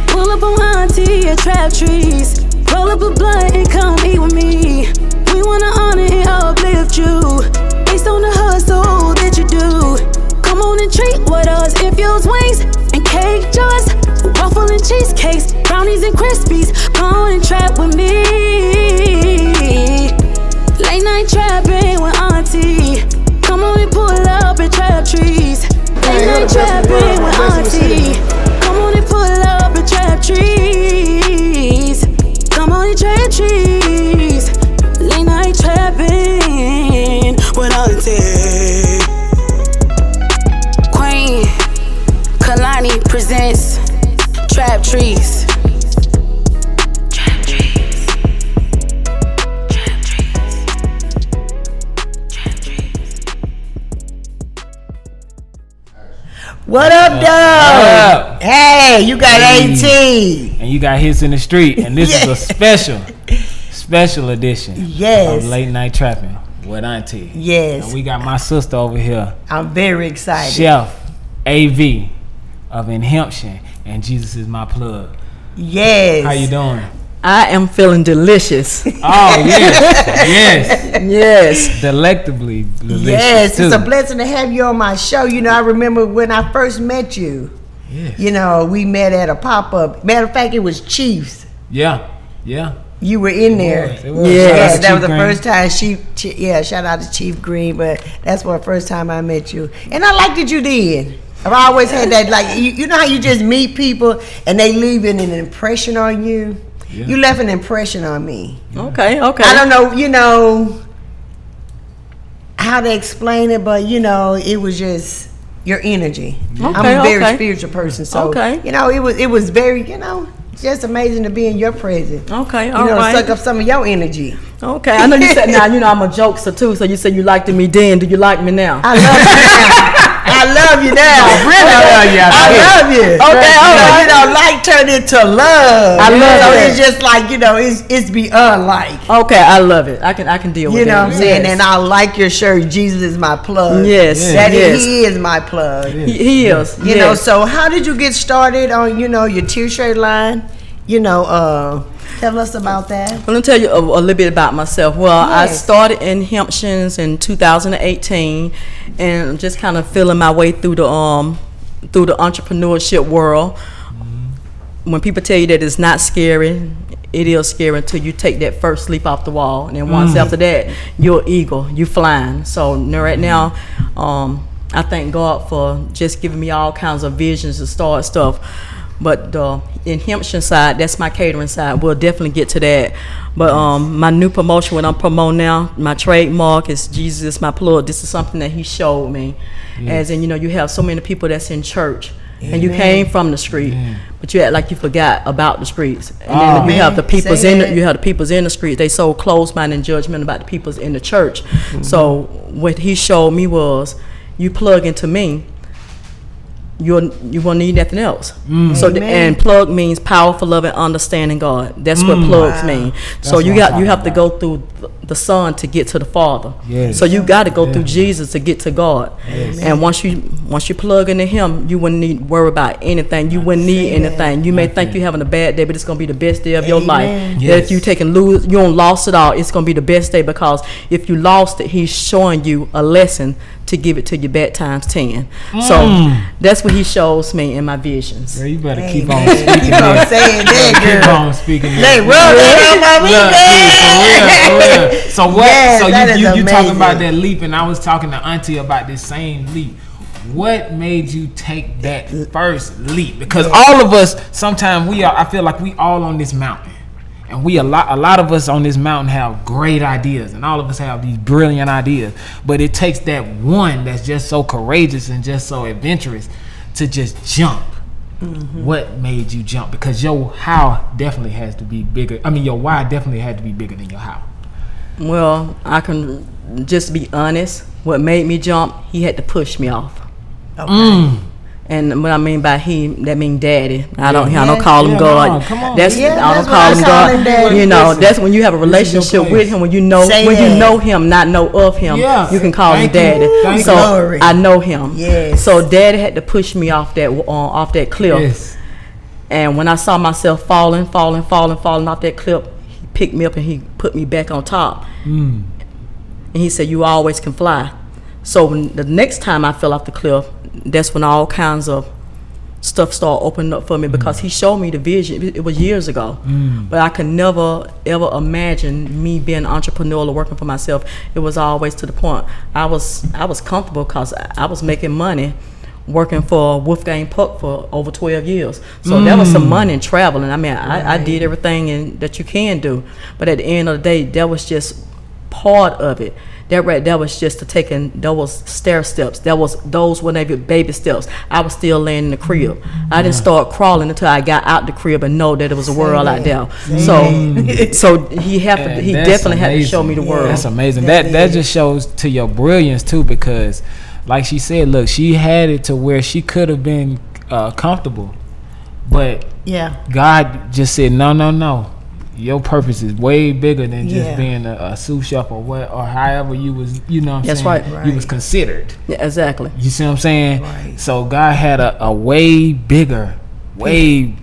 Pull up on Auntie at Trap Trees. Roll up a blunt and come eat with me. We wanna honor and uplift you based on the hustle that you do. Come on and treat with us. Infused wings and cake jars, waffle and cheesecakes, brownies and Krispies. Come on and trap with me. Late night trapping with Auntie. Come on and pull up at Trap Trees. Late night trapping with Auntie. Come on and pull up at Trap Trees. Come on and Trap Trees. Late night trapping with Auntie. Queen Kalani presents Trap Trees. Trap Trees. Trap Trees. Trap Trees. What up, dog? Hey, you got Hey. 18. And you got Hits in the Street. And this is a special edition Yes. of Late Night Trapping with Auntie. Yes. And we got my sister over here, I'm very excited. Chef AV of Inhemption. And Jesus is my plug. Yes. How you doing? I am feeling delicious. Oh, yes. Yes. Delectably delicious. Yes, too. it's a blessing to have you on my show. You know, I remember when I first met you. Yes. You know, we met at a pop-up. Matter of fact, it was Chief's. Yeah. You were in there. It was. Yeah, Shout out to that Chief was the Green. first time shout out to Chief Green, but that's the first time I met you. And I liked that you did. I've always had that, like, you know how you just meet people and they leave an impression on you? Yeah. You left an impression on me. Okay. I don't know, how to explain it, but, it was just your energy. I'm a very spiritual person, so, it was very, just amazing to be in your presence. Okay, all right. Suck up some of your energy. Okay, I know you said now, I'm a jokester too, so you said you liked me then. Do you like me now? I love you now. I love you now. I love you. Okay, all right. Like turned into love. I love it. It's just like, it's beyond like. Okay, I love it. I can deal with You know that. what I'm saying? And I like your shirt. Jesus is my plug. Yes, He is my plug. He is. You know, so how did you get started on, your t-shirt line? Tell us about that. Well, let me tell you a little bit about myself. Well, I Yes. started in Hemptions in 2018, and just kind of feeling my way through the entrepreneurship world. When people tell you that it's not scary, it is scary until you take that first leap off the wall, and then once after that, you're eagle, you flying. So right now, I thank God for just giving me all kinds of visions to start stuff. But the Inhemption side, that's my catering side. We'll definitely get to that. But my new promotion, what I'm promoting now, my trademark is Jesus is my plug. This is something that he showed me. As in, you have so many people that's in church. Amen. And you came from the street, but you act like you forgot about the streets. And then you have the people's in the street. They so close-minded and judgmental about the people's in the church. So what he showed me was, you plug into me, you won't need nothing else. So and plug means powerful, love, and understanding God. That's what plugs mean. So you have to go through the Son to get to the Father. Yes. So you got to go through Jesus to get to God. Yes. And once you plug into Him, you wouldn't need to worry about anything. You wouldn't need anything. You may think you're having a bad day, but it's gonna be the best day of your life. Yes. That if you don't lost it all, it's gonna be the best day, because if you lost it, He's showing you a lesson to give it to you back times 10. So that's what he shows me in my visions. Girl, you better keep on speaking. Keep on saying that, girl. Keep on speaking. They rub that on my For real. So what? Yes, so that you is talking about amazing. that leap, and I was talking to Auntie about this same leap. What made you take that first leap? Because all of us, sometimes I feel like we all on this mountain. And a lot of us on this mountain have great ideas, and all of us have these brilliant ideas. But it takes that one that's just so courageous and just so adventurous to just jump. What made you jump? Because your how definitely has to be bigger. I mean, your why definitely had to be bigger than your how. Well, I can just be honest. What made me jump, he had to push me off. Okay. And what I mean by he, that mean daddy. I don't call him Yeah, God. no, come on. That's Yeah, I don't that's call what him I call God. him daddy. You know, Listen, that's when you have a this is your relationship place. with him. When you know Say when that. you know him, not know of him, Yeah. you can call him Thank you. daddy. Thank So Glory. I know him. Yes. So daddy had to push me off that cliff. Yes. And when I saw myself falling off that cliff, he picked me up and he put me back on top. And he said, "You always can fly." So when the next time I fell off the cliff, that's when all kinds of stuff started opening up for me, because he showed me the vision. It was years ago, but I could never ever imagine me being an entrepreneur or working for myself. It was always to the point I was comfortable because I was making money working for Wolfgang Puck for over 12 years. So that was some money and traveling. I mean, I did everything that you can do. But at the end of the day, that was just part of it. That was just those stair steps. Those were maybe baby steps. I was still laying in the crib. I didn't start crawling until I got out the crib and know that there was a world out there. So he definitely had to show me the world. That's amazing. That just shows to your brilliance too, because like she said, look, she had it to where she could have been comfortable, but God just said, no. Your purpose is way bigger than just being a sous chef or what, or however you was, you know what I'm That's saying? right. You was considered. Yeah, exactly. You see what I'm saying? Right. So God had a way bigger, way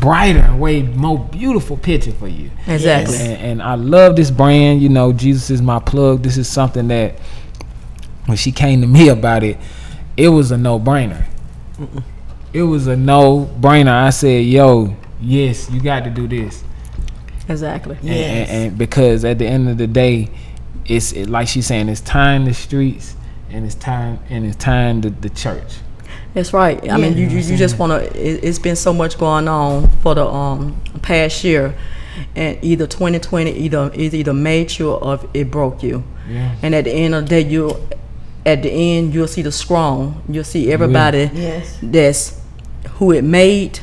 brighter, way more beautiful picture for you. Exactly. And I love this brand. You know, Jesus is my plug. This is something that when she came to me about it, it was a no-brainer. It was a no-brainer. I said, yo, yes, you got to do this. Exactly. And because at the end of the day, it's like she's saying, it's time the streets and it's time the church. That's right. I mean, you just want to. It's been so much going on for the past year, and either 2020 either made you or it broke you. Yeah. And at the end of the day, you'll see the strong. You'll see everybody that's who it made.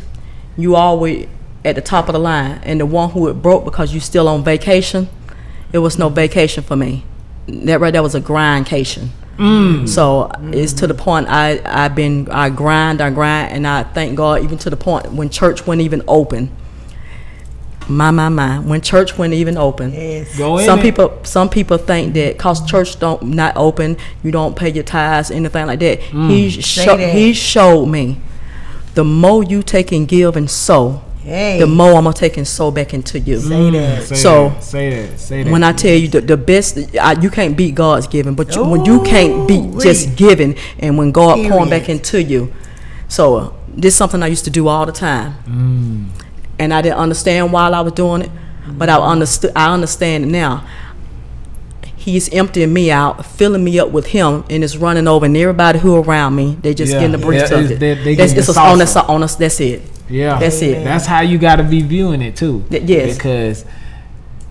You always at the top of the line, and the one who it broke because you still on vacation, it was no vacation for me. That was a grindcation. So it's to the point I grind, and I thank God, even to the point when church wasn't even open. When church wasn't even open. Yes. Some people think that cause church not open, you don't pay your tithes, anything like that. He showed me, the more you take and give and sow, the more I'm gonna take and sow back into you. Say that. Say that. When I tell you the best, you can't beat God's giving, but when you can't beat just giving, and when God pouring back into you. So this is something I used to do all the time, and I didn't understand while I was doing it, but I understand it now. He's emptying me out, filling me up with him, and it's running over, and everybody who around me, they just getting the breeze of it. It's on us. That's it. Yeah, that's it. That's how you got to be viewing it too. Yes, because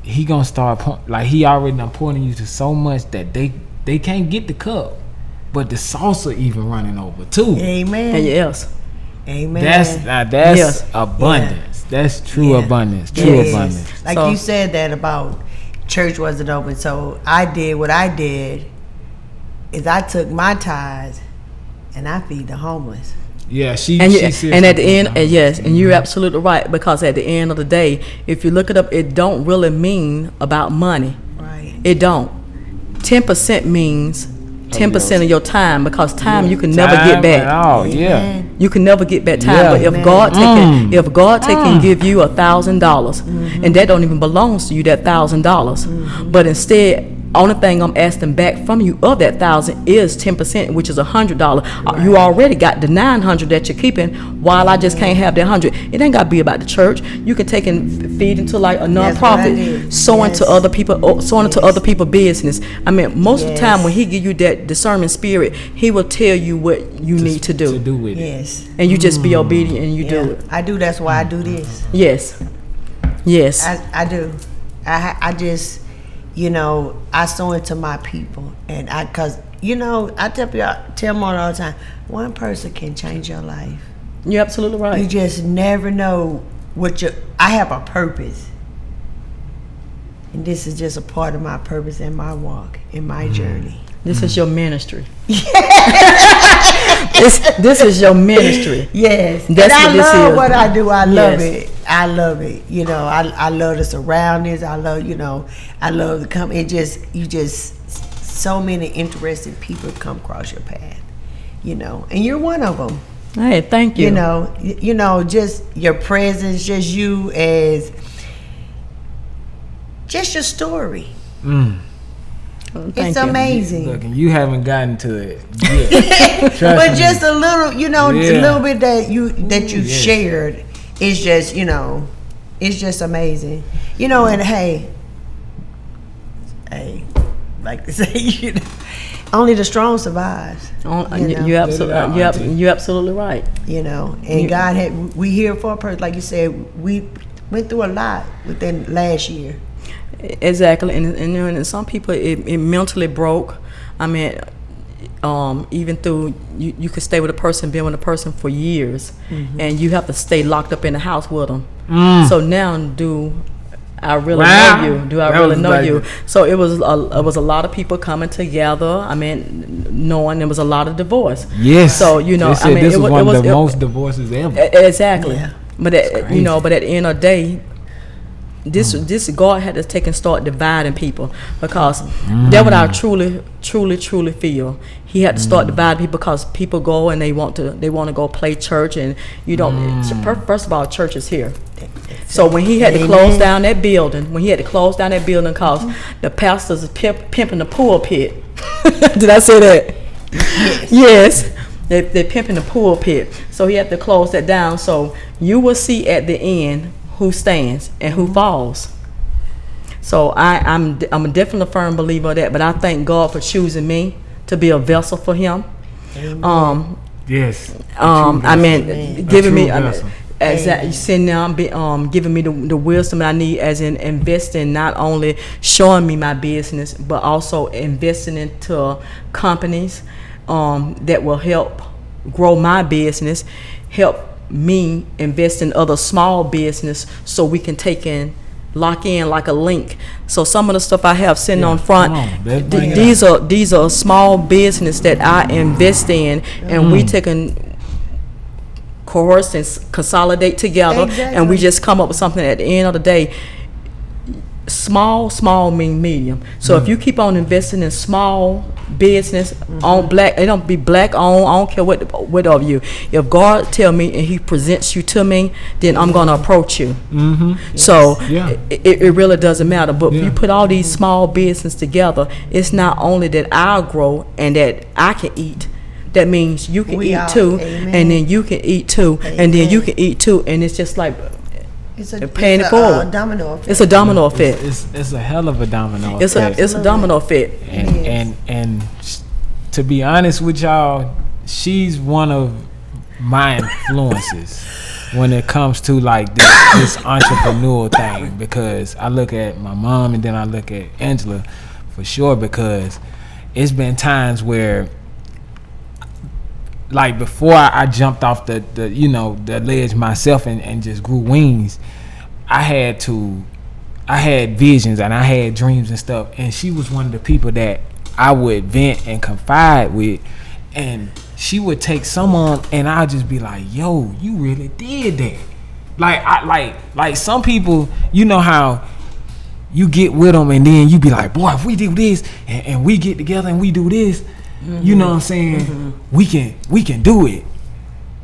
he gonna start he already done pointing you to so much that they can't get the cup, but the salsa even running over too. Amen. And yes, amen. That's abundance. That's true abundance. True abundance. Like you said that about church wasn't open, so what I did is I took my tithes and I feed the homeless. Yeah, and at the end, and you're absolutely right, because at the end of the day, if you look it up, it don't really mean about money. Right. It don't. 10% means 10% of your time, because time you can never get back. Oh yeah. You can never get back time. But if God take and give you $1,000, and that don't even belongs to you, that $1,000, but instead, only thing I'm asking back from you of that 1,000 is 10%, which is $100. Right. You already got the 900 that you're keeping, while I just can't have that 100. It ain't got to be about the church. You can take and feed into like a nonprofit, sowing to other people, sowing to other people's business. I mean, most of the time when he give you that discernment spirit, he will tell you what you need to do. To do with it. Yes. And you just be obedient and you do it. I do. That's why I do this. Yes. I do. I just. I sow into my people, and cause I tell more all the time, one person can change your life. You're absolutely right. You just never know I have a purpose, and this is just a part of my purpose in my walk, in my journey. This is your ministry. This is your ministry. Yes, That's and what this I love is. what I do. I love Yes. it. I love it. You know, I love the surroundings. I love, I love the come. You just so many interesting people come across your path. And you're one of them. Hey, thank you. Just your presence, just you as, just your story. It's amazing. Look, and you haven't gotten to it yet. But just a little, a little bit that you've Yes. shared is just, it's just amazing. And hey, like to say, only the strong survives. You're absolutely right. And God we here for a purpose. Like you said, we went through a lot within last year. Exactly, and some people it mentally broke. I mean, even through you could stay with a person, been with a person for years, and you have to stay locked up in the house with them. So now, do I really know you? Do I really know you? So it was a lot of people coming together. I mean, knowing there was a lot of divorce. Yes. So this was one of the most divorces ever. Exactly. Yeah. But at the end of the day, this God had to take and start dividing people, because that's what I truly feel. He had to start dividing people, because people go and they want to go play church, and you don't. First of all, church is here. So when he had to close down that building, because the pastors is pimping the pulpit. Did I say that? Yes. They're pimping the pulpit. So he had to close that down. So you will see at the end who stands and who falls. So I'm definitely a firm believer of that. But I thank God for choosing me to be a vessel for Him. Yes. I mean, giving me vessel. sitting down, giving me the wisdom I need, as in investing, not only showing me my business, but also investing into companies that will help grow my business, help me invest in other small business, so we can lock in like a link. So some of the stuff I have sitting on front, these are small business that I invest in, and we take and coerce and consolidate together, and we just come up with something. At the end of the day, small mean medium. So if you keep on investing in small business on black, it don't be black owned, I don't care what of you. If God tell me and He presents you to me, then I'm gonna approach you. So it really doesn't matter. But if you put all these small business together, it's not only that I'll grow and that I can eat. That means you can eat too. Amen. And then you can eat too. Amen. And then you can eat too. And it's just like paying it forward. Domino effect. It's a domino effect. It's a hell of a domino effect. It's a domino effect. And to be honest with y'all, she's one of my influences when it comes to like this entrepreneurial thing, because I look at my mom and then I look at Angela for sure, because it's been times where, like, before I jumped off the ledge myself and just grew wings, I had visions and I had dreams and stuff, and she was one of the people that I would vent and confide with, and she would take some on, and I'd just be like, yo, you really did that. Like some people, you know how you get with them and then you be like, boy, if we do this and we get together and we do this, you know what I'm saying? We can do it.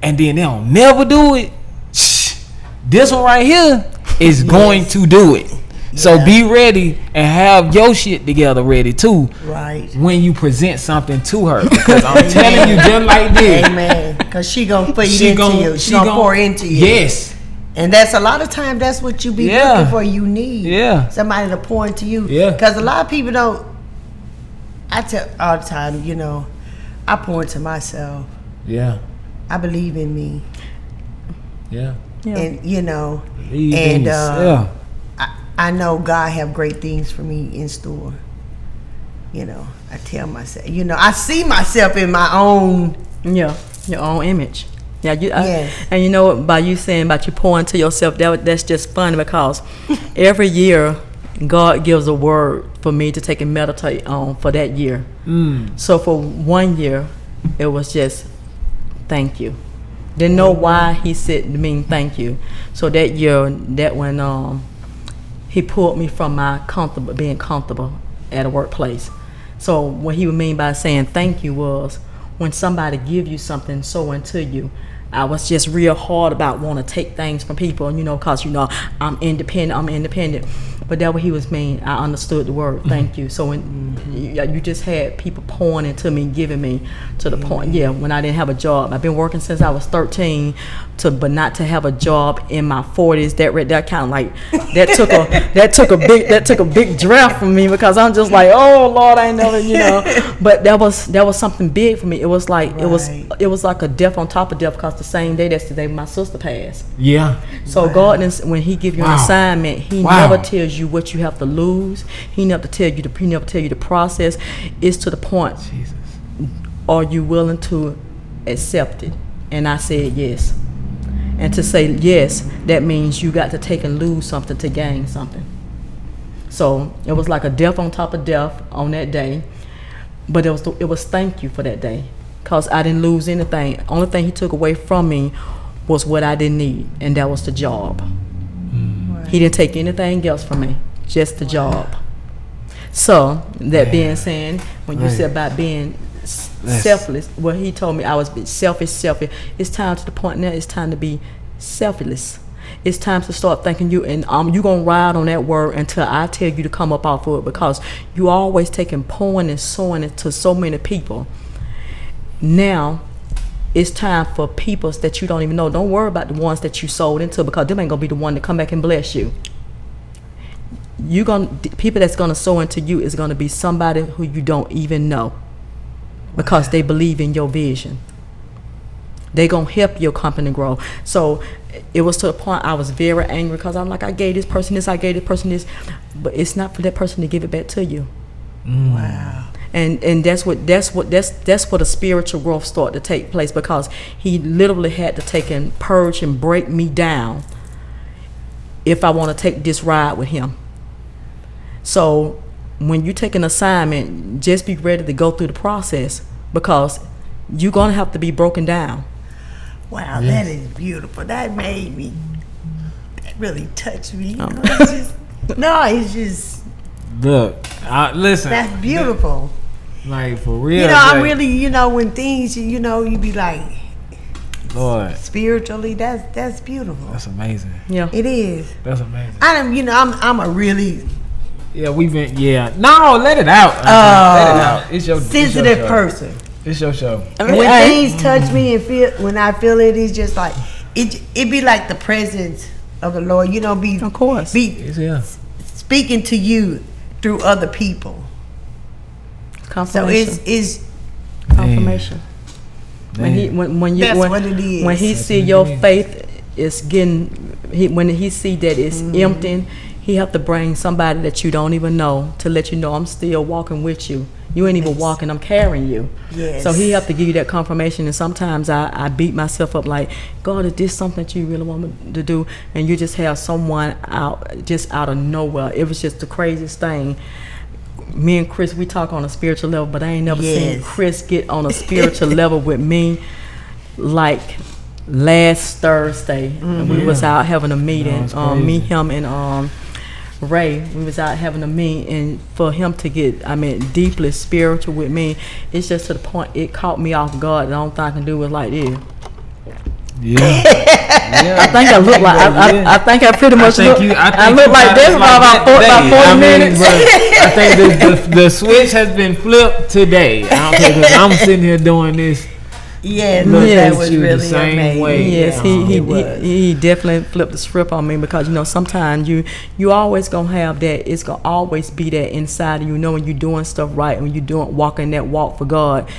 And then they'll never do it. This one right here is going to do it. So be ready and have your shit together ready too. Right. When you present something to her, because I'm telling you, just like this. Amen. Because she gonna feed into you. She gonna pour into you. Yes. And that's a lot of times that's what you be looking for. You need somebody to pour into you. Yeah. Because a lot of people don't. I tell all the time, I pour into myself. Yeah. I believe in me. Yeah. And I know God have great things for me in store. I tell myself, I see myself in my own. Yeah, your own image. Yeah, and by you saying about you pouring to yourself, that's just fun, because every year God gives a word for me to take and meditate on for that year. So for 1 year, it was just thank you. Didn't know why he said to me thank you. So that year, that when he pulled me from my being comfortable at a workplace. So what he would mean by saying thank you was when somebody give you something, so into you. I was just real hard about want to take things from people, cause I'm independent. But that what he was mean. I understood the word thank you. So when you just had people pouring into me, giving me to the point. Yeah, when I didn't have a job, I've been working since I was 13. But not to have a job in my 40s, that kind of like that took a big draft from me, because I'm just like, oh Lord, I ain't never But that was something big for me. It was like it was like a death on top of death, because the same day that's the day my sister passed. Yeah. So God, when He give you an assignment, He never tells you what you have to lose. He never tell you the process. It's to the point. Jesus. Are you willing to accept it? And I said yes. And to say yes, that means you got to take and lose something to gain something. So it was like a death on top of death on that day. But it was thank you for that day, because I didn't lose anything. Only thing He took away from me was what I didn't need, and that was the job. Right. He didn't take anything else from me, just the job. So that being said, when you said about being selfless, well, He told me I was selfish. It's time to the point now. It's time to be selfless. It's time to start thanking you, and you gonna ride on that word until I tell you to come up off of it, because you always taking pouring and sowing it to so many people. Now it's time for people that you don't even know. Don't worry about the ones that you sold into, because them ain't gonna be the one to come back and bless you. People that's gonna sow into you is gonna be somebody who you don't even know, because they believe in your vision. They gonna help your company grow. So it was to the point I was very angry, because I'm like, I gave this person this, I gave this person this, but it's not for that person to give it back to you. Wow. And that's what a spiritual growth started to take place, because He literally had to take and purge and break me down if I want to take this ride with Him. So when you take an assignment, just be ready to go through the process, because you're gonna have to be broken down. Wow, that is beautiful. That made me. That really touched me. It's just. Look, listen. That's beautiful. Like, for real. I'm really, when things, you be like, Lord, spiritually, that's beautiful. That's amazing. Yeah, it is. That's amazing. I'm a really. Yeah, No, let it out. Let it out. It's your sensitive person. It's your show. And when things touch me and when I feel it, it's just like it be like the presence of the Lord. Of course. Speaking to you through other people. Confirmation. So it's confirmation. When He see your faith is when He see that it's empty, He have to bring somebody that you don't even know to let you know, I'm still walking with you. You ain't even walking, I'm carrying you. Yes. So He have to give you that confirmation. And sometimes I beat myself up like, God, is this something that you really want me to do? And you just have someone out of nowhere. It was just the craziest thing. Me and Chris, we talk on a spiritual level, but I ain't never seen Chris get on a spiritual level with me like last Thursday. And we was out having a meeting. Me, him, and Ray, we was out having a meeting, and for him to get, deeply spiritual with me, it's just to the point it caught me off guard. The only thing I can do was like this. Yeah. I think I look like I think I pretty much look. I look like this for about 40 minutes. I think the switch has been flipped today. Because I'm sitting here doing this. Yeah, that was really the same amazing. way. Yes, he definitely flipped the script on me, because sometimes you always gonna have that. It's gonna always be that inside of you. When you're doing stuff right, when you're walking that walk for God,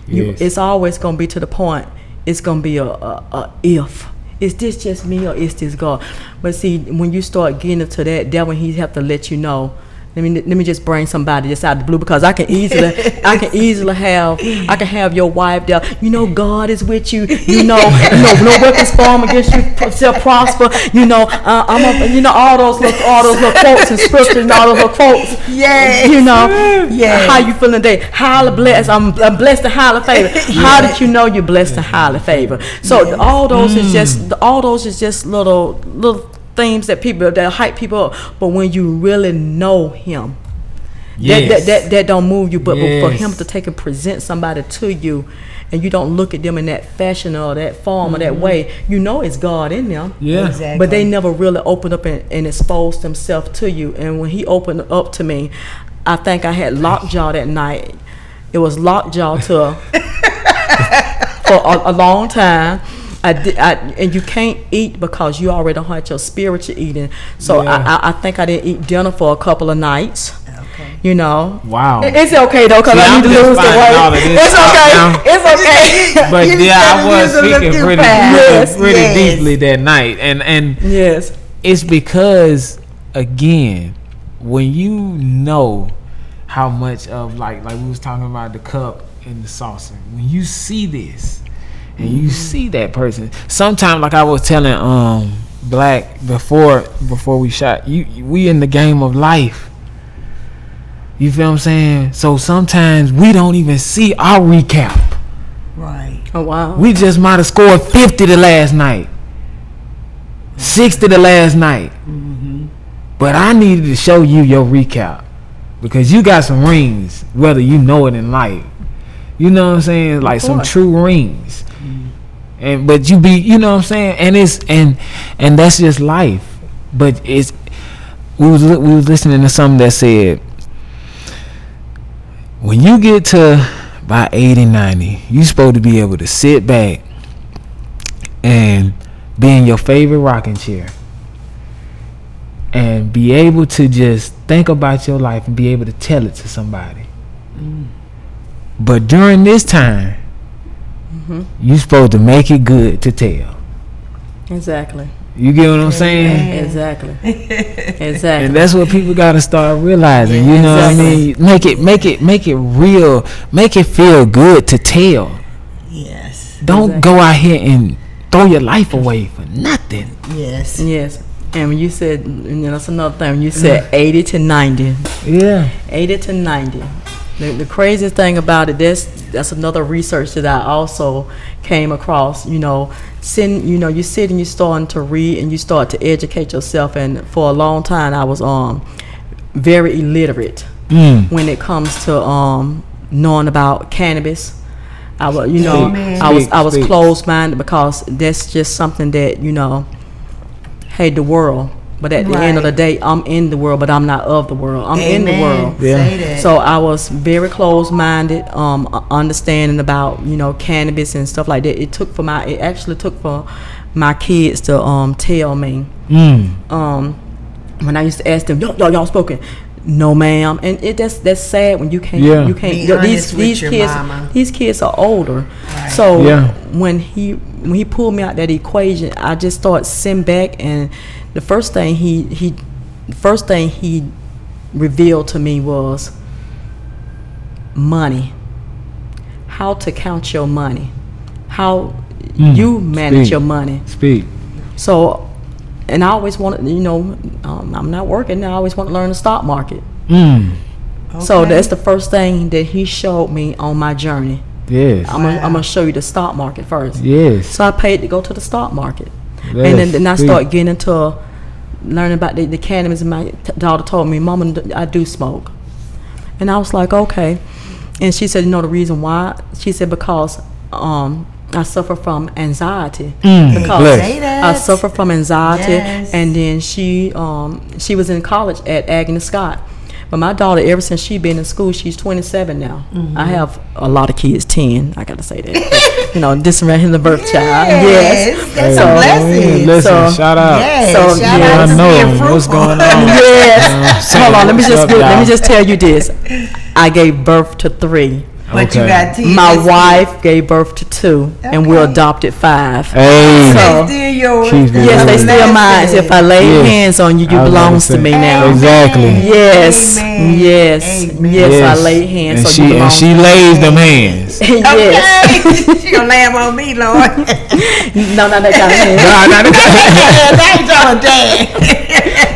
it's always gonna be to the point. It's gonna be a if. Is this just me or is this God? But see, when you start getting into that when He have to let you know, let me just bring somebody just out of the blue, because I can easily have your wife there. You know, God is with you. You know, no weapons formed against you shall prosper. You know, all those little quotes and scriptures and all those little quotes. Yes. You know, Yes. how you feeling today? Highly blessed. I'm blessed and highly favored. How did you know you're blessed and highly favored? So all those is just little themes that hype people up. But when you really know him, that don't move you. But for him to take and present somebody to you, and you don't look at them in that fashion or that form or that way, you know it's God in them. Yeah. Exactly. But they never really opened up and exposed themselves to you. And when he opened up to me, I think I had lockjaw that night. It was lockjaw for a long time. And you can't eat because you already had your spiritual eating. So I think I didn't eat dinner for a couple of nights. Okay. You know. Wow. It's okay though, because I need to lose the weight. It's okay. But I was speaking pretty Yes. deeply that night, and yes, it's because, again, when you know how much of like we was talking about the cup and the saucer, when you see this and you see that person, sometimes, like I was telling Black before we shot, we in the game of life. You feel what I'm saying? So sometimes we don't even see our recap. Right. oh wow, We just might have scored 50 the last night, 60 the last night. But I needed to show you your recap, because you got some rings, whether you know it in life. You know what I'm saying? Like some true rings. And but you be, you know what I'm saying? And it's and that's just life. But it's we was listening to something that said, when you get to by 80, 90, you supposed to be able to sit back and be in your favorite rocking chair and be able to just think about your life and be able to tell it to somebody. But during this time, you supposed to make it good to tell. exactly. You get what I'm saying? Exactly. And that's what people gotta start realizing. You know what I mean? Make it real. Make it feel good to tell. Yes. Don't go out here and throw your life away for nothing. Yes. Yes. And when you said, that's another thing, when you said 80 to 90. Yeah. 80 to 90. The craziest thing about it, that's another research that I also came across. You sit and you starting to read and you start to educate yourself. And for a long time, I was very illiterate when it comes to knowing about cannabis. I was closed-minded, because that's just something that hey, the world. But at the end of the day, I'm in the world, but I'm not of the world. I'm in the world. Yeah. Say that. So I was very closed-minded, understanding about cannabis and stuff like that. It actually took for my kids to tell me. When I used to ask them, y'all smoking? No, ma'am. And that's sad when you can't. Yeah. You can't. Be honest with your kids. mama. These kids are older. Right. So when he pulled me out that equation, I just started sitting back, and the first thing he revealed to me was money. How to count your money. How you manage your money. Speak. So, and I always wanted, I'm not working now. I always want to learn the stock market. So that's the first thing that he showed me on my journey. Yes. I'm gonna show you the stock market first. Yes. So I paid to go to the stock market, Yes. and then I started getting into learning about the cannabis. And my daughter told me, "Mama, I do smoke," and I was like, "Okay." And she said, the reason why? She said, because I suffer from anxiety. Because I suffer from anxiety. Yes. And then she was in college at Agnes Scott. But my daughter, ever since she been in school, she's 27 now. I have a lot of kids, 10. I gotta say that. This around him, the birth child. Yes. That's a blessing. Listen, shout out. Yes. So, shout yeah, out to I know being what's fruitful. going on. Yes. Hold on. Let me What's up, just y'all? tell you this. I gave birth to 3. But you got 10. My wife gave birth to 2, and we adopted 5. Hey. So, They still yours. yes, they still mine. If I lay hands on you, you belongs to me now. Exactly. Yes, Amen. yes, Amen. yes. I lay hands, And so you belong. she lays them hands. Yes. Okay. She gonna lay 'em on me, Lord. No, not that kind of hand.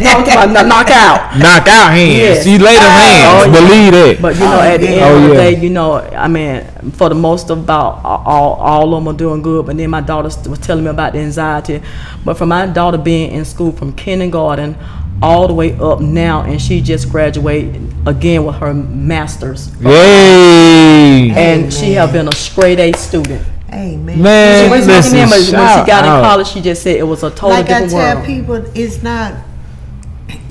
No, I'm talking about knock out. Knock out hands. Yes. She lay them hands. Oh, yeah. Believe that. But you know, at the end Oh, of the yeah. day, you know, I mean, for the most about all of them are doing good. But then my daughter was telling me about the anxiety. But for my daughter being in school from kindergarten all the way up now, and she just graduated again with her master's, Yay. and she have been a straight A student. Amen. Man, When she listen, when she got in shout out. college, she just said it was a totally Like I different tell world. people, it's not.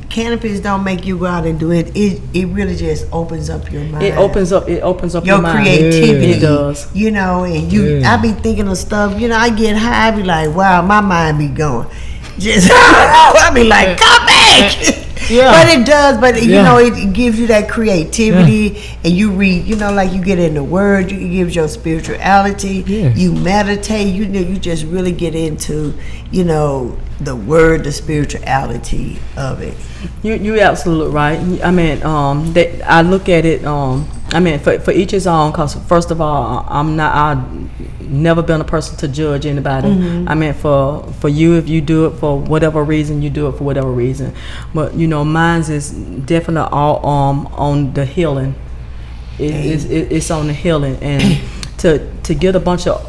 Cannabis don't make you go out and do it. It really just opens up your mind. It opens up your your mind. creativity. It does. You know, and I be thinking of stuff. You know, I get high, I be like, wow, my mind be going. Just I be like, come back. Yeah. But it does. But you Yeah. know, it gives you that creativity, and you read. You know, like you get in the Word. It gives your spirituality. Yeah. You meditate. You know, you just really get into, you know, the Word, the spirituality of it. You absolutely right. I mean, I look at it. I mean, for each his own. Cause first of all, I've never been a person to judge anybody. I mean, for you, if you do it for whatever reason, you do it for whatever reason. But you know, mine's is definitely all on the healing. It's on the healing, and to get a bunch of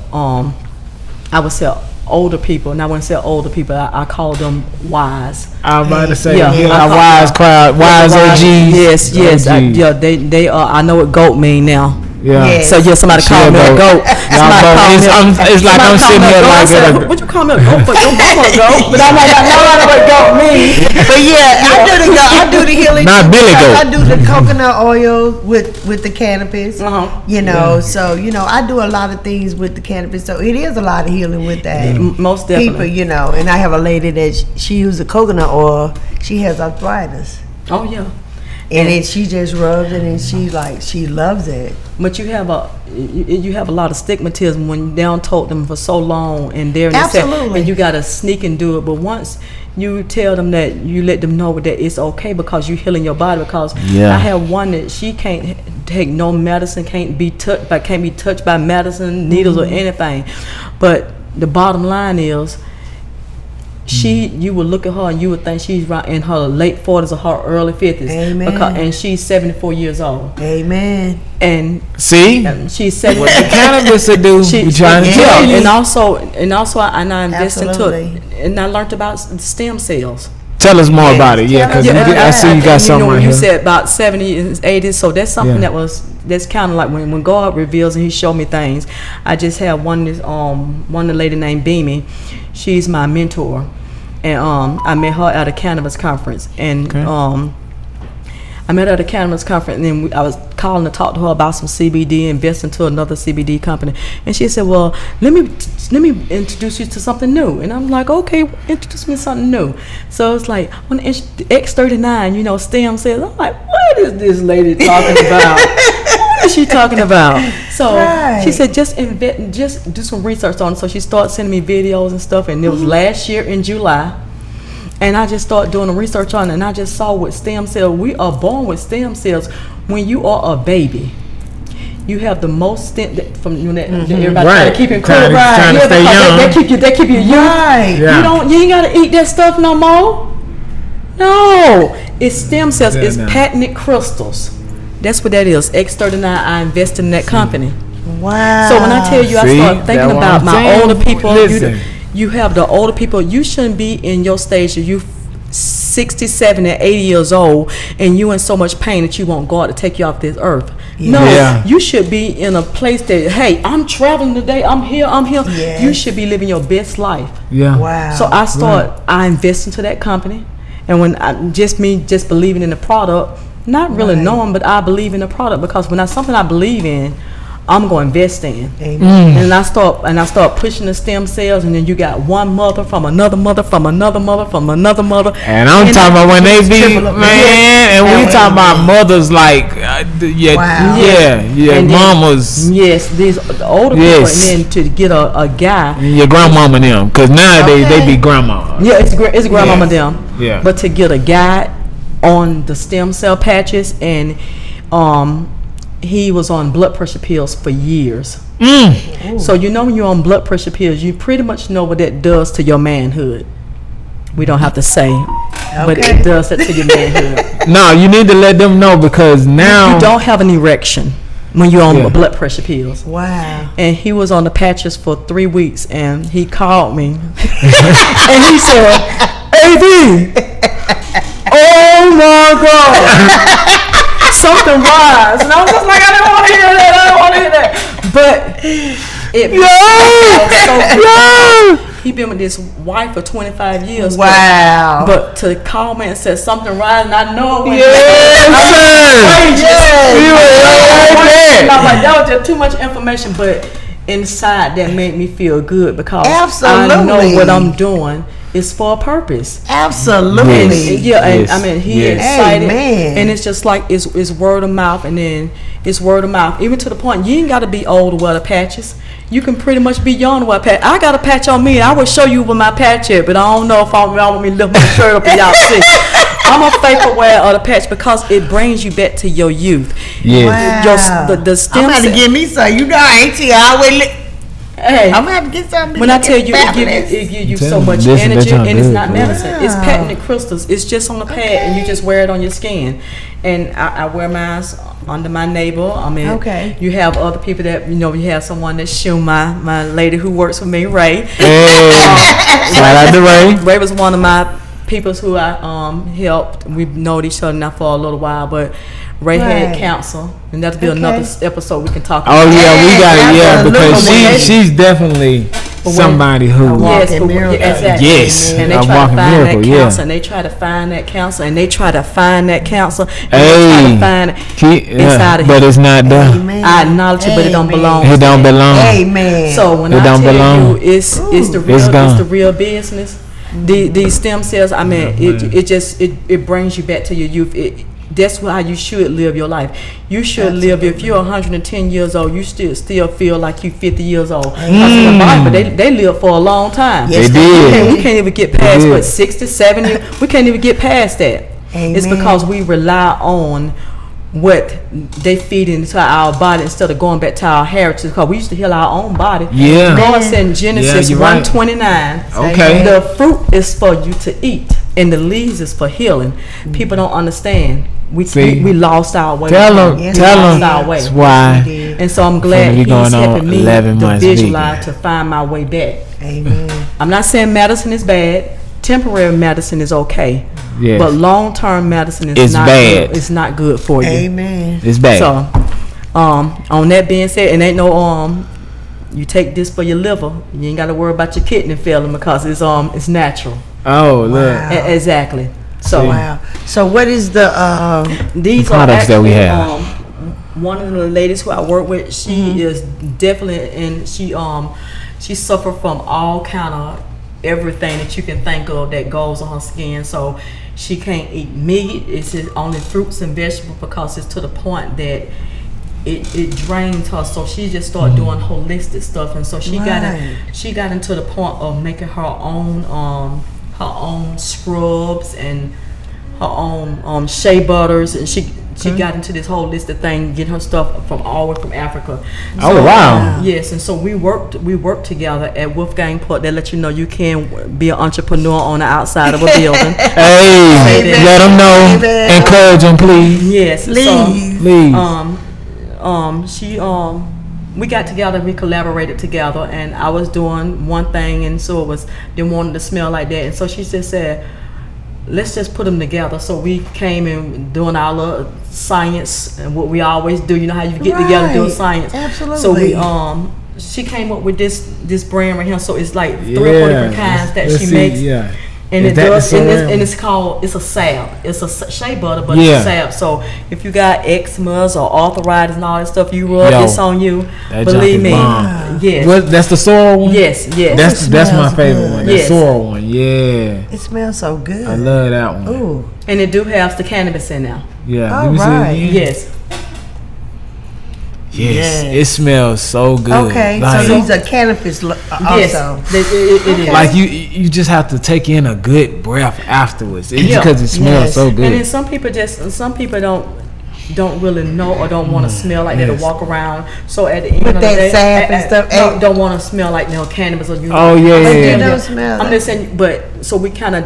I would say older people, and I wouldn't say older people. I call them wise. I was about to say, Yeah. our wise crowd, wise OGs. Yes. OGs. They are. I know what goat mean now. Yeah. Yes. So yeah, somebody She called a me a goat. goat. Somebody called me It's like I'm sitting here like what you call me a goat for? Don't call me a goat. But I'm like, I know what goat means. But yeah, I do the healing. Not too, Billy because Goat. I do the coconut oil with the cannabis. Uh-huh. You know, so you know, I do a lot of things with the cannabis. So it is a lot of healing with that. Most People, definitely. you know, and I have a lady that she uses coconut oil. She has arthritis, Oh yeah. and then she just rubs it, and she loves it. But you have a lot of stigmatism when they don't told them for so long, and they're Absolutely. and you gotta sneak and do it. But once you tell them that, you let them know that it's okay because you're healing your body. Because Yeah. I have one that she can't take no medicine, can't be touched by medicine, needles or anything. But the bottom line is, you would look at her and you would think she's right in her late 40s or her early 50s. Amen. And she's 74 years old. Amen. And See? she's 70. What the cannabis will do, we trying to tell you. and also I invest into Absolutely. it, and I learned about stem cells. Tell us more about it, yeah, because I see you got and something right you here. said about 70s, 80s, so that's something Yeah. that's kind of like when God reveals and He showed me things. I just have one lady named Beamy. She's my mentor, and I met her at a cannabis conference, and Okay. I met her at a cannabis conference, and then I was calling to talk to her about some CBD, invest into another CBD company. And she said, well, let me introduce you to something new. And I'm like, okay, introduce me to something new. So it's like, on the X39, you know, stem cells. I'm like, what is this lady talking about? What is she talking about? So Right. she said, just do some research on it. So she started sending me videos and stuff, and it was last year in July. And I just started doing the research on it, and I just saw with stem cells, we are born with stem cells. When you are a baby, you have the most stem from everybody Right. trying to keep it cool. Trying to stay because young. They keep you young. Right. Yeah. You ain't gotta eat that stuff no more. No, it's stem cells. Yeah, It's no. patented crystals. That's what that is. X39. I invested in that company. Wow. So when I tell you, I See? start thinking That's what about I'm my saying. older people. Listen. You have the older people. You shouldn't be in your stage. You 67 and 80 years old, and you in so much pain that you want God to take you off this earth. No, Yeah. you should be in a place that, hey, I'm traveling today. I'm here. Yes. You should be living your best life. Yeah. Wow. So I invest into that company, and when just believing in the product, not really Right. knowing, but I believe in the product, because when something I believe in, I'm going to invest in. Amen. And I start pushing the stem cells, and then you got one mother from another mother from another mother from another mother. And I'm talking about when they be, man, and we talking about mothers like, And mamas. Yes, these the older people, and then to get a guy. Your grandmama them, because nowadays they be grandma. Yeah, it's grandmama them. Yeah. But to get a guy on the stem cell patches, and he was on blood pressure pills for years. So you know when you're on blood pressure pills, you pretty much know what that does to your manhood. We don't have to say, but it does that to your manhood. No, you need to let them know, because now You don't have an erection when you're on blood pressure pills. Wow. And he was on the patches for 3 weeks, and he called me and he said, "AD, oh my God, something rise." And I was just like, I don't want to hear that. But he been with this wife for 25 years. Wow. But to call me and say something rise, and I know it. That was just too much information, but inside that made me feel good, because I know what I'm doing is for a purpose. Absolutely. And I mean, he excited, Amen. and it's just like it's word of mouth, and then it's word of mouth, even to the point you ain't got to be old to wear the patches. You can pretty much be young to wear a patch. I got a patch on me. I will show you where my patch is, but I don't know if y'all want me to lift my shirt up and y'all see. I'm a faithful wearer of the patch, because it brings you back to your youth. Yes. Wow. The stem I'm going to give me some. You know, Auntie, I always Hey, I'm gonna have to get something. when I tell you, it gives you so much energy, and it's not medicine. It's patented crystals. It's just on the pad, and you just wear it on your skin. And I wear mine under my navel. I mean, you have other people that, you have someone that shoe my lady who works with me, Ray. Shout out to Ray. Ray was one of my people who I helped. We've known each other now for a little while, but Ray had cancer, and that'll be another episode we can talk about. Oh yeah, we got it. Because she's definitely somebody who Exactly. Yes, and they a try to walking find miracle. that counselor, and they try to find that counselor, and they try to find that counselor, and Hey, they try to find inside of but him. it's not done. Amen. I acknowledge it, but it don't belong. It don't belong. Amen. So when It I don't tell belong. you it's the real business. These stem cells, I mean, it brings you back to your youth. That's how you should live your life. You should live. If you're 110 years old, you still feel like you're 50 years old. Because in the Bible, they live for a long time. They did. We can't even get past 60, 70. We can't even get past that. Amen. It's because we rely on what they feed into our body instead of going back to our heritage, because we used to heal our own body. Yeah. God said in Genesis you're right. 1:29, Okay. the fruit is for you to eat, and the leaves is for healing. People don't understand. We lost our way. Tell them. Way. That's why. And so I'm glad He's he's helping me 11 to months visualize, to find my way back. Amen. I'm not saying medicine is bad. Temporary medicine is okay. Yes. But long-term medicine is not bad. good. It's not good for you. Amen. It's bad. So, on that being said, and ain't no you take this for your liver. You ain't got to worry about your kidney failing, because it's natural. Oh, look. Exactly. So Wow. So what is the these products are actually, that we have. One of the ladies who I work with, she is definitely, and she suffered from all kind of everything that you can think of that goes on her skin. So she can't eat meat. It's just only fruits and vegetables, because it's to the point that it drains her. So she just started doing holistic stuff, and so she got into the point of making her own scrubs and her own shea butters, and she got into this holistic thing, getting her stuff from all the way from Africa. Oh, wow. Yes, and so we worked together at Wolfgang Port. They let you know you can be an entrepreneur on the outside of a building. Hey, let them know. Encourage them, please. Yes, please. We got together, we collaborated together, and I was doing one thing, and so it was, they wanted to smell like that, and so she just said, let's just put them together. So we came in doing our little science and what we always do. You know how you get together doing science. Absolutely. So we she came up with this brand right here. So it's like 3 or 4 different kinds that she makes. And Is it that the does, and it's serum? called, it's a salve. It's a shea butter, but Yeah. it's a salve. So if you got eczemas or arthritis and all that stuff, you rub Yo, this on you. that Believe junk is me, bomb. yes, What? That's the sorrel one. yes, yes. That's my smells favorite good. one. The Yes. sorrel one. Yeah, It smells so good. I love that one. Ooh. And it do have the cannabis in there. Yeah. All Let me see it right. again. Yes. Yes. Yes. It smells so good. Okay, Like, so these are cannabis also. Yes, it is. like you just have to take in a good breath afterwards. It's Yeah. because it smells Yes. so And then good. some people don't really know or don't want to smell like that yes. to walk around. So at the end of the that day, sap and stuff, don't want to smell like cannabis or you. Oh, yeah, But yeah, you yeah. don't smell I'm it. just saying, but so we kind of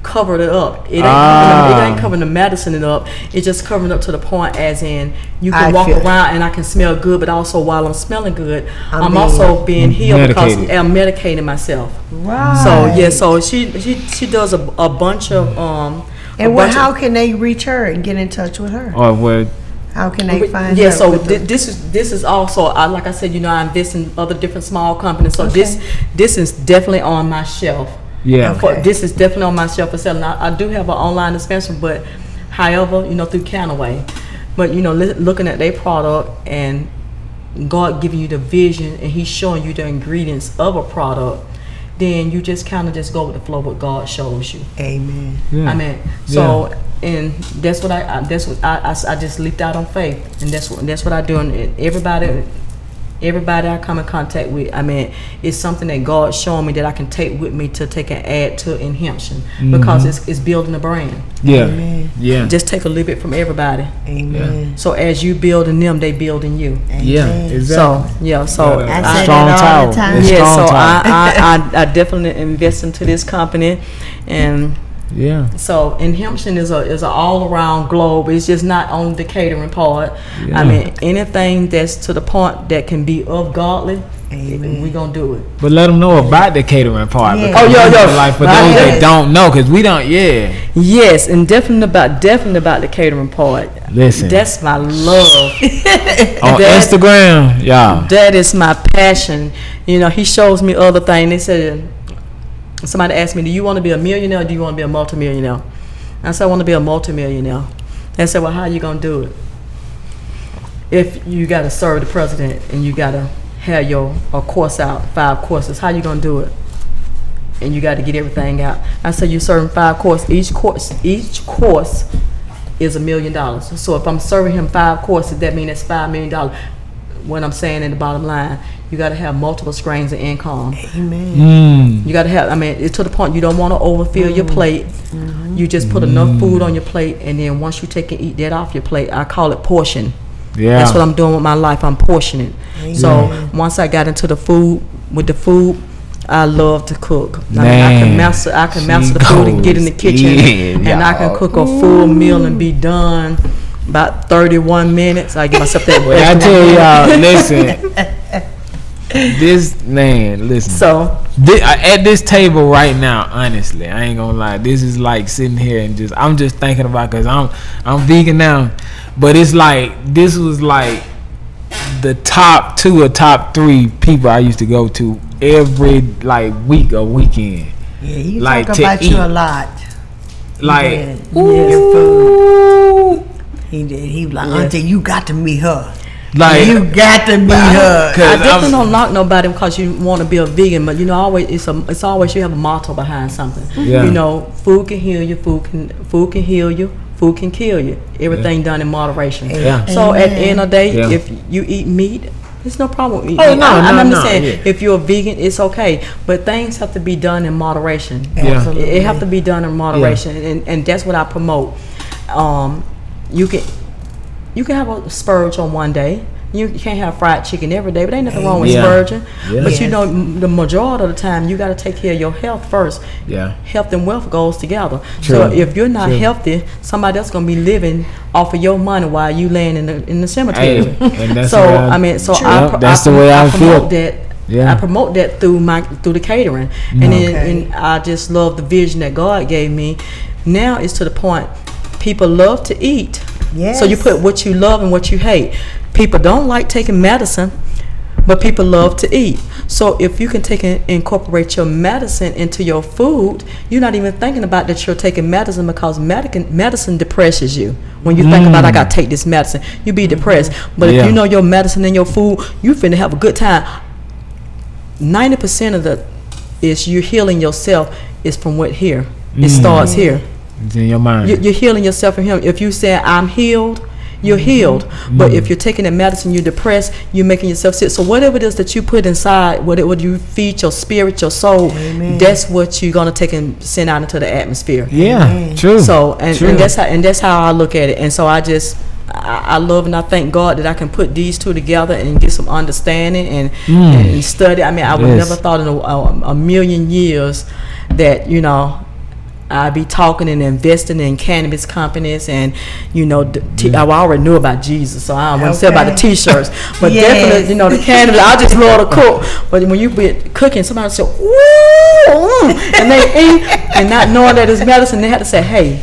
covered it up. It ain't covering the medicine it up. It's just covering up to the point as in you can I walk feel it. around and I can smell good, but also while I'm smelling good, I'm I'm being also being healed because medicated. I'm medicating myself. Right. So yeah, so she does a bunch of And how can they reach her and get in touch with her? Or what? How can they find yeah, her? so with the- this is also like I said, I invest in other different small companies. So this is definitely on my shelf. Yeah. Okay. This is definitely on my shelf for selling. I do have an online dispensary, but however, through Counterway. But looking at their product and God giving you the vision and He's showing you the ingredients of a product, then you just kind of just go with the flow what God shows you. Amen. Yeah. I mean, so and that's what I just leaped out on faith, and that's what I do. And everybody I come in contact with, I mean, it's something that God's showing me that I can take with me to take and add to Enhamption because it's building a brand. Yeah. Amen. Yeah. Just take a little bit from everybody. Amen. So as you building them, they building you. Yeah. Amen. Exactly. So I It's say strong that all tower. the time. It's yeah, strong so tower. I definitely invest into this company, and Yeah. so Enhamption is a all around globe. It's just not on the catering part. Yeah. I mean, anything that's to the point that can be of godly, Amen. we gonna do it. But let them know about the catering part. Yeah. because Oh, yeah. Like for Right. those that Yes. don't know, because we don't. Yeah. Yes, and definitely about the catering part. Listen. That's my love. On That- Instagram, yeah. That is my passion. He shows me other things. They said, somebody asked me, do you want to be a millionaire or do you want to be a multimillionaire? I said, I want to be a multimillionaire. They said, well, how are you going to do it? If you got to serve the president and you got to have a course out, 5 courses, how you going to do it? And you got to get everything out. I said, you're serving 5 courses. Each course is $1 million. So if I'm serving him 5 courses, that means that's $5 million. What I'm saying in the bottom line, you got to have multiple streams of income. Amen. You got to have, it's to the point you don't want to overfill your plate. You just put enough food on your plate, and then once you take and eat that off your plate, I call it portion. Yeah. That's what I'm doing with my life. I'm portioning. So once I got into the food, I love to cook. I can master the food and get in the kitchen, and I can cook a full meal and be done about 31 minutes. I give myself that. Well, I tell y'all, listen. So At this table right now, honestly, I ain't gonna lie. This is like sitting here and I'm just thinking about, cause I'm vegan now, but it's like this was like the top 2 or top 3 people I used to go to every week or weekend. Yeah, you Like, talk to about eat. you a lot. Like, Your food. He did. He was like, Auntie, you got to meet her. You got to meet her. I definitely don't knock nobody because you want to be a vegan, but always it's always you have a motto behind something. Yeah. Food can heal you, food can heal you, food can kill you. Everything done in moderation. Yeah. So at the end of the day, Yeah. if you eat meat, there's no problem with eating Oh, meat. no, I'm no, just saying, yeah. if you're a vegan, it's okay, but things have to be done in moderation. Yeah. It have to be done in moderation, and that's what I promote. You can have a spurge on one day. You can't have fried chicken every day, but ain't nothing wrong with Yeah. spurging. Yeah. But the majority of the time, you got to take care of your health first. Yeah. Health and wealth goes together. True. So if you're not True. healthy, somebody else gonna be living off of your money while you laying in the cemetery. Hey, and that's so what that's the way I feel. promote that. Yeah. I promote that through the catering, and I just love the vision that God gave me. Now it's to the point people love to eat. Yes. So you put what you love and what you hate. People don't like taking medicine, but people love to eat. So if you can take and incorporate your medicine into your food, you're not even thinking about that you're taking medicine, because medicine depresses you. When you think about, I gotta take this medicine, you be depressed. But if you know your medicine in your food, you finna have a good time. 90% of the is you healing yourself is from what here. It starts here. It's in your mind. You're healing yourself from him. If you say I'm healed, you're healed. But if you're taking the medicine, you're depressed, you're making yourself sick. So whatever it is that you put inside, whatever you feed your spirit, your soul, that's what you're gonna take and send out into the atmosphere. Yeah, true. So and that's how I look at it. And so I love and I thank God that I can put these two together and get some understanding and study. I mean, I would never thought in a million years that, you know, I'd be talking and investing in cannabis companies, and you know, I already knew about Jesus, so I don't want to say about the T-shirts, but definitely, you know, the cannabis. I just love to cook, but when you be cooking, somebody say, "Ooh," and they eat, and not knowing that it's medicine, they had to say, "Hey,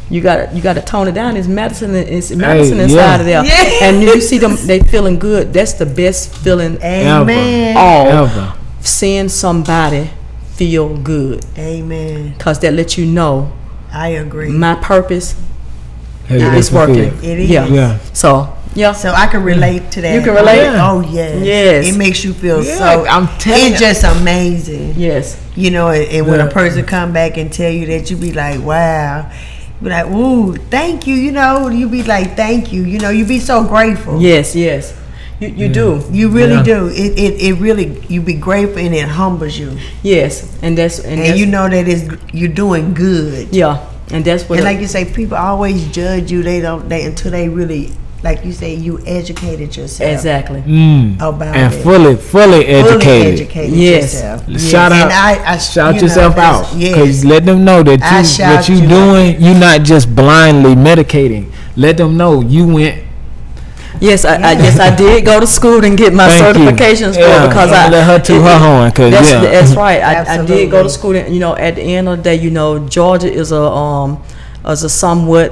you got to tone it down. It's medicine. It's medicine inside of there." And you see them, they feeling good. That's the best feeling ever. Seeing somebody feel good. Amen. Because that lets you know, I agree, my purpose is working. It is. Yeah. So so I can relate to that. You can relate? Yeah. Oh yes. It makes you feel so. I'm telling you, it's just amazing. Yes. You know, and when a person come back and tell you that, you be like, wow. Be like, ooh, thank you. You know, you be like, thank you. You know, you be so grateful. Yes. You do. You really do. It really, you be grateful, and it humbles you. Yes, and you know that you're doing good. Yeah, and that's what. And like you say, people always judge you. They until they really, like you say, you educated yourself. Exactly. About and it. fully educated. Yourself. Shout out. I shout yourself out. Yes. Because let them know that what you doing, you're not just blindly medicating. Let them know you went. Yes, I did go to school and get my certifications for it, because I let her to her horn. That's right. I did go to school, and you know, at the end of the day, you know, Georgia is a somewhat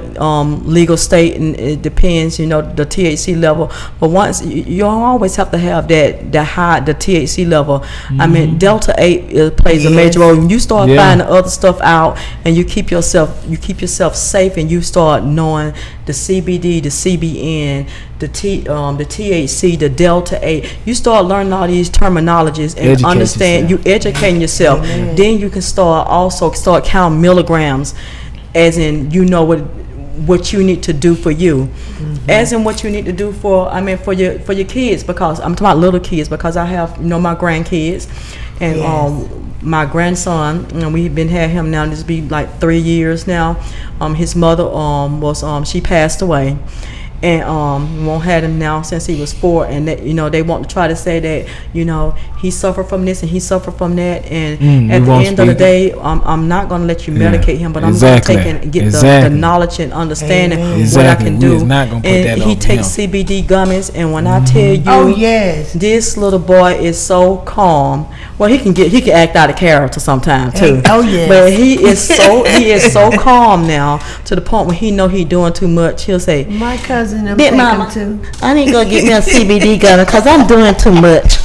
legal state, and it depends, you know, the THC level. But once you always have to have the THC level. I mean, Delta 8 plays a major role. When you start finding other stuff out, and you keep yourself safe, and you start knowing the CBD, the CBN, the THC, the Delta 8. You start learning all these terminologies and understand. You educating yourself. Then you can start counting milligrams, as in, you know what you need to do for you, as in what you need to do for your kids, because I'm talking about little kids, because I have, you know, my grandkids, and my grandson, you know, we've had him now, this be like 3 years now. His mother she passed away, and won't had him now since he was 4, and that, you know, they want to try to say that, you know, he suffered from this and he suffered from that, and at the end of the day, I'm not going to let you medicate him, but I'm going to take and get the knowledge and understanding what I can do. And he takes CBD gummies, and when I tell you, this little boy is so calm. Well, he can act out of character sometimes too. But he is so calm now, to the point when he know he doing too much. He'll say, my cousin, Big Mama, I need to go get me a CBD gummy because I'm doing too much.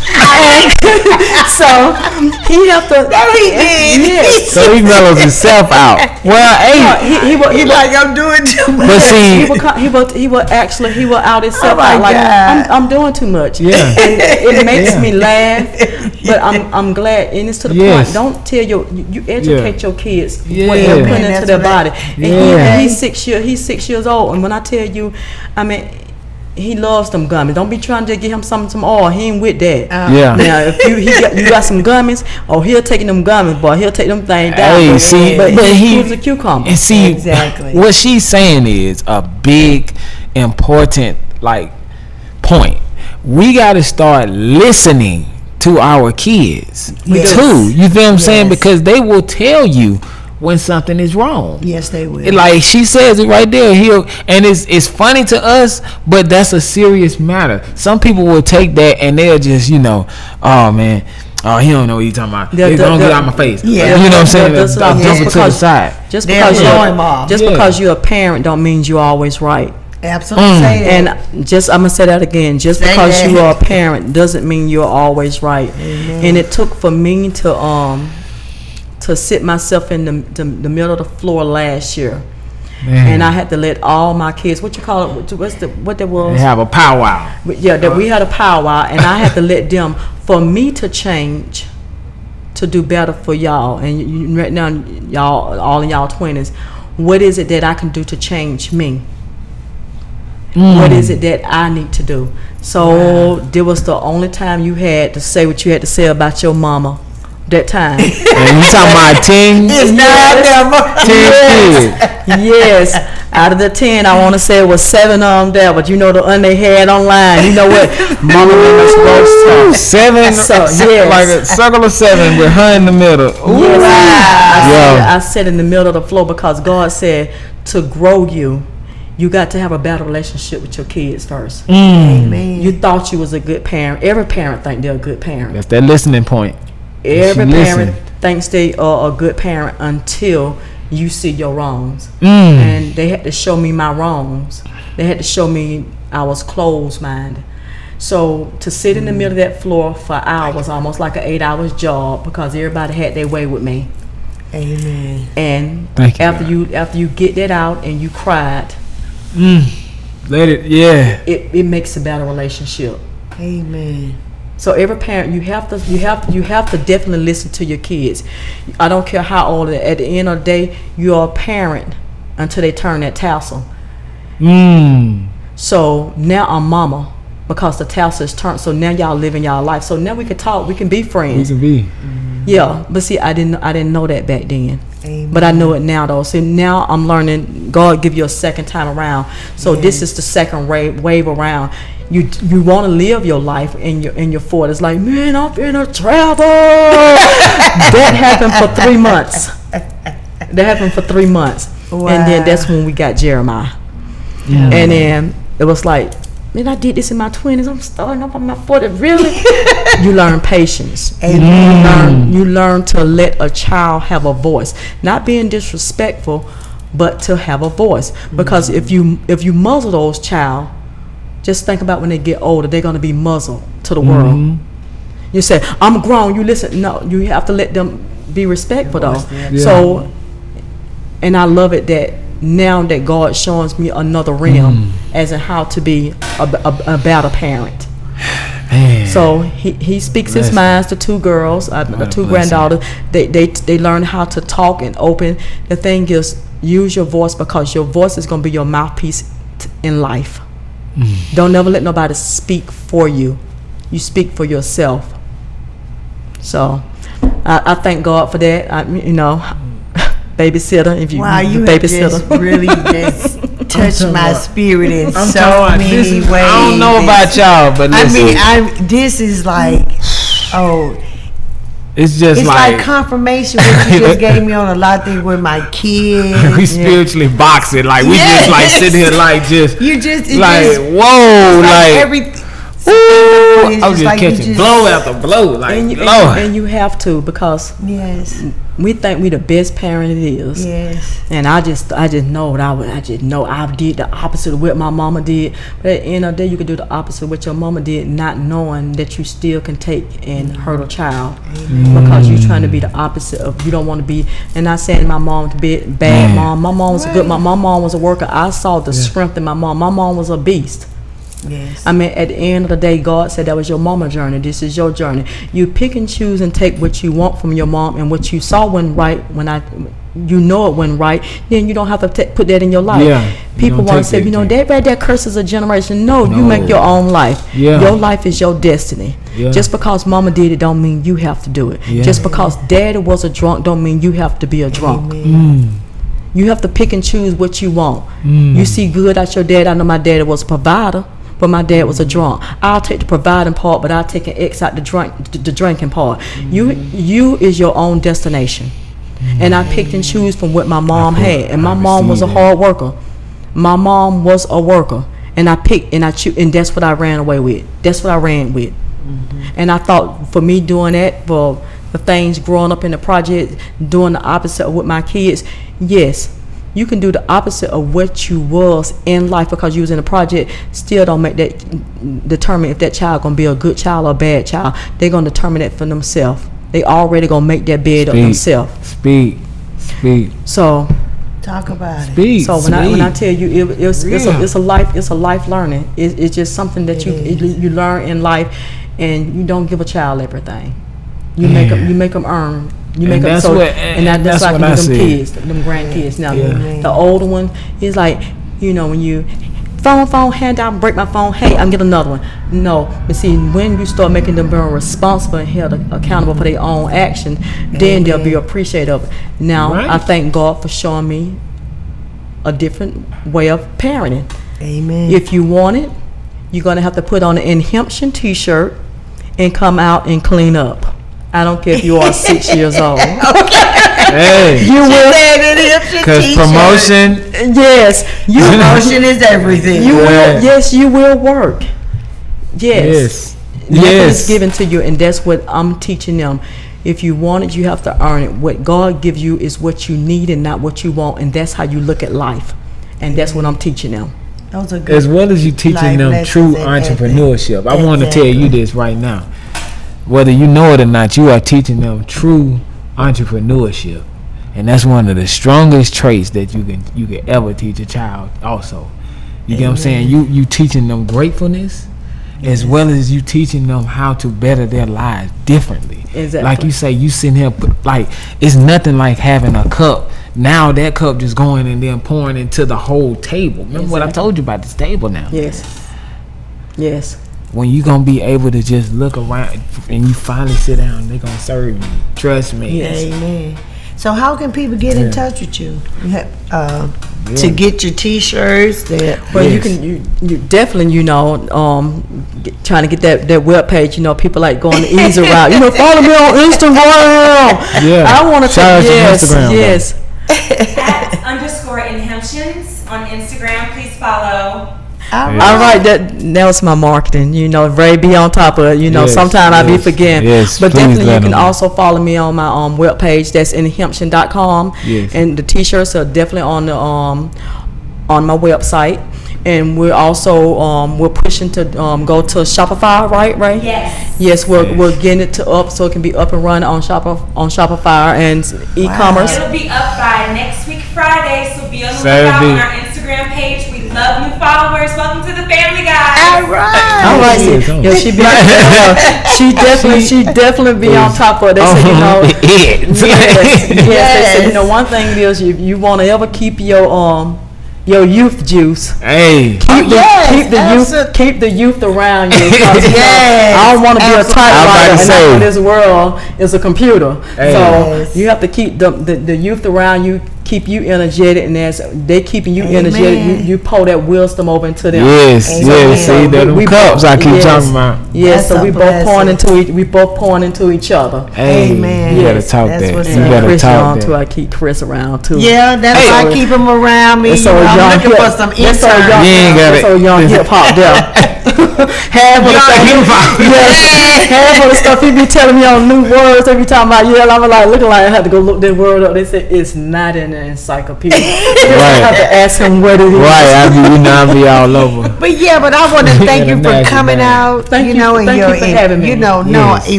So he have to. He did. Yes. So he mellows himself out. Well, hey, he like, I'm doing too much. But see, he will out himself out like, I'm doing too much. Yeah. And it makes me laugh, but I'm glad, and it's to the point. Don't tell you educate your kids what they're putting into their body. And he's 6 years old, and when I tell you, I mean, he loves them gummies. Don't be trying to get him some oil. He ain't with that. Now, if you got some gummies, he'll take them gummies, boy. He'll take them things down. Hey, see, but he's a cucumber. And see, what she's saying is a big, important point. We got to start listening to our kids too. You feel what I'm saying? Because they will tell you when something is wrong. Yes, they will. Like she says it right there. And it's funny to us, but that's a serious matter. Some people will take that and they'll just, you know, oh man, he don't know what he's talking about. They're gonna get out of my face. Yeah, you know what I'm saying? Dump it to the side. Just because you're a parent don't mean you're always right. Absolutely. Say that. And just I'm gonna say that again. Just Say because that. you are a parent doesn't mean you're always right. Amen. And it took for me to sit myself in the middle of the floor last year. Man. And I had to let all my kids, what you call it, what that was? They have a powwow. Yeah, that we had a powwow, and I had to let them, for me to change, to do better for y'all. And you, right now, y'all, all in y'all 20s, what is it that I can do to change me? What is it that I need to do? So there was the only time you had to say what you had to say about your mama. That time. And you talking about 10? It's not there. 10 kids. Yes. Out of the 10, I want to say it was 7 of them there, but you know the one they had online. You know what? Mama made us roast her. 7, So, yes. like a circle of 7 with her in the middle. Ooh. Yes. I said in the middle of the floor because God said to grow you, you got to have a better relationship with your kids first. Amen. You thought you was a good parent. Every parent think they're a good parent. That's that listening point. Every Listen. parent thinks they are a good parent until you see your wrongs. Mm. And they had to show me my wrongs. They had to show me I was closed-minded. So to sit in the middle of that floor for hours, almost like an 8-hour job, because everybody had their way with me. Amen. And Thank you, after you get that out and you cried, Let it, yeah. it makes a better relationship. Amen. So every parent, you have to definitely listen to your kids. I don't care how old they are. At the end of the day, you are a parent until they turn that tassel. So now I'm mama because the tassel is turned. So now y'all living y'all life. So now we can talk. We can be friends. You can be. Yeah, but see, I didn't know that back then. Amen. But I know it now though. So now I'm learning. God give you a second time around. So this is the second wave around. You want to live your life in your 40s. Like, man, I'm finna travel. That happened for 3 months. Wow. And then that's when we got Jeremiah. And then it was like, man, I did this in my 20s. I'm starting up on my 40s. Really? You learn patience. You learn to let a child have a voice. Not being disrespectful, but to have a voice. Because if you muzzle those child, just think about when they get older, they're going to be muzzled to the world. You say, I'm grown, you listen. No, you have to let them be respectful though. Yeah. So, and I love it that now that God shows me another realm as in how to be a better parent. Man. So he speaks his minds to 2 girls, the 2 granddaughters. They learn how to talk and open. The thing is, use your voice because your voice is going to be your mouthpiece in life. Don't never let nobody speak for you. You speak for yourself. So I thank God for that. Babysitter. If you You babysitter. have just really just touched my spirit in so many ways. I don't know about y'all, but listen. This is like, it's just it's like confirmation what you just gave me on a lot of things with my kids. we spiritually boxing, like we just like sitting here like just You just like just, whoa, like everything. ooh, I was just like you catching just- blow after blow, like Lord. And you have to because Yes. we think we the best parent it is. Yes. And I just know I did the opposite of what my mama did. But at the end of the day, you can do the opposite of what your mama did, not knowing that you still can take and hurt a child because you're trying to be the opposite of. You don't want to be. And not saying my mom was a bad mom. My mom was a good mom. My mom was a worker. I saw the strength in my mom. My mom was a beast. Yes. I mean, at the end of the day, God said that was your mama's journey. This is your journey. You pick and choose and take what you want from your mom, and what you saw went right. You know it went right. Then you don't have to put that in your life. Yeah, People don't want to take say, that that curses a generation. No, you No. make your own life. Yeah. Your life is your destiny. Yeah. Just because mama did it don't mean you have to do it. Yeah. Just because daddy was a drunk don't mean you have to be a drunk. You have to pick and choose what you want. You see good out your dad. I know my daddy was a provider, but my dad was a drunk. I'll take the providing part, but I'll take an X out the drinking part. You is your own destination. And I picked and choose from what my mom had. And my mom was a hard worker. My mom was a worker. And I picked and and that's what I ran away with. That's what I ran with. And I thought for me doing that, for the things growing up in the project, doing the opposite with my kids, yes, you can do the opposite of what you was in life because you was in a project. Still don't make that determine if that child gonna be a good child or a bad child. They're gonna determine that for themselves. They already gonna make that bed up themselves. Speak. So talk about it. Speak. So when I tell you it's a life learning. It's just something that you learn in life, and you don't give a child everything. You make them earn. You make them so, and that's like them kids, them grandkids. Now the older one is like, when you phone hand out, break my phone. Hey, I'm getting another one. No, but see, when you start making them more responsible and held accountable for their own action, then they'll be appreciative of it. Now I thank God for showing me a different way of parenting. Amen. If you want it, you're gonna have to put on an inhibition T-shirt and come out and clean up. I don't care if you are 6 years old. Hey, you will. Because promotion. Yes, promotion is everything. You will. Yes, you will work. Yes. Nothing is given to you, and that's what I'm teaching them. If you want it, you have to earn it. What God gives you is what you need and not what you want, and that's how you look at life. And that's what I'm teaching them. Those are good. As well as you teaching them true entrepreneurship. I want to tell you this right now. Whether you know it or not, you are teaching them true entrepreneurship, and that's one of the strongest traits that you can ever teach a child. Also, you get what I'm saying? You teaching them gratefulness, as well as you teaching them how to better their lives differently. Exactly. Like you say, you sitting here like it's nothing like having a cup. Now that cup just going and then pouring into the whole table. Remember what I told you about this table now? Yes. When you gonna be able to just look around and you finally sit down, they gonna serve you. Trust me. Yes. Amen. So how can people get in touch with you? To get your T-shirts? Well, you can. You definitely, trying to get that web page. People like going the easy route. Follow me on Instagram. Yeah. I want to shout out to Instagram. Yes. @_inhibitions on Instagram. Please follow. All right, that was my marketing. Ray be on top of it. Sometimes I be forgetting. Yes, but definitely you can know. also follow me on my webpage. That's inhibition.com. Yes. And the T-shirts are definitely on my website. And we're also we're pushing to go to Shopify, right, Ray? Yes, we're getting it up so it can be up and running on Shopify and e-commerce. It'll be up by next week Friday, so be on the lookout on our Instagram page. We love new followers. Welcome to the family, guys. All right. Yeah, she definitely be on top of it. They said, they said, one thing is you want to ever keep your youth juice. Hey, keep the youth around you. I don't want to be a typewriter, and this world is a computer. So you have to keep the youth around you, keep you energetic, and as they keeping you energetic, you pour that wisdom over into them. Yes. See them cups I keep talking about. Yes, so we both pouring into each other. Amen. You gotta talk that. You gotta talk that. I keep Chris around too. Yeah, that's why I keep him around me. I'm looking for some interns. So young hip hop there. Half of the stuff he be telling me on new words every time I yell. I'm like looking like I have to go look that word up. They say it's not in the encyclopedia. I have to ask him what it is. Right, I be all over. But I want to thank you for coming out. Thank you for having me.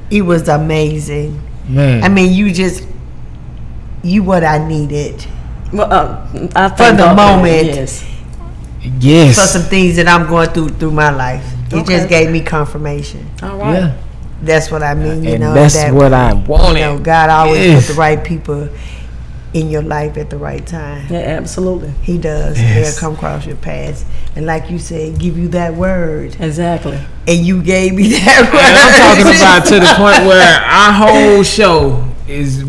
It was amazing. Man, I mean, you what I needed. Well, I for the moment. Yes. For some things that I'm going through my life. It just gave me confirmation. All right. Yeah. That's what I mean. And that's what I wanted. God always put the right people in your life at the right time. Yeah, absolutely. He does. Yes. They'll come across your path. And like you said, give you that word. Exactly. And you gave me that word. And I'm talking about to the point where our whole show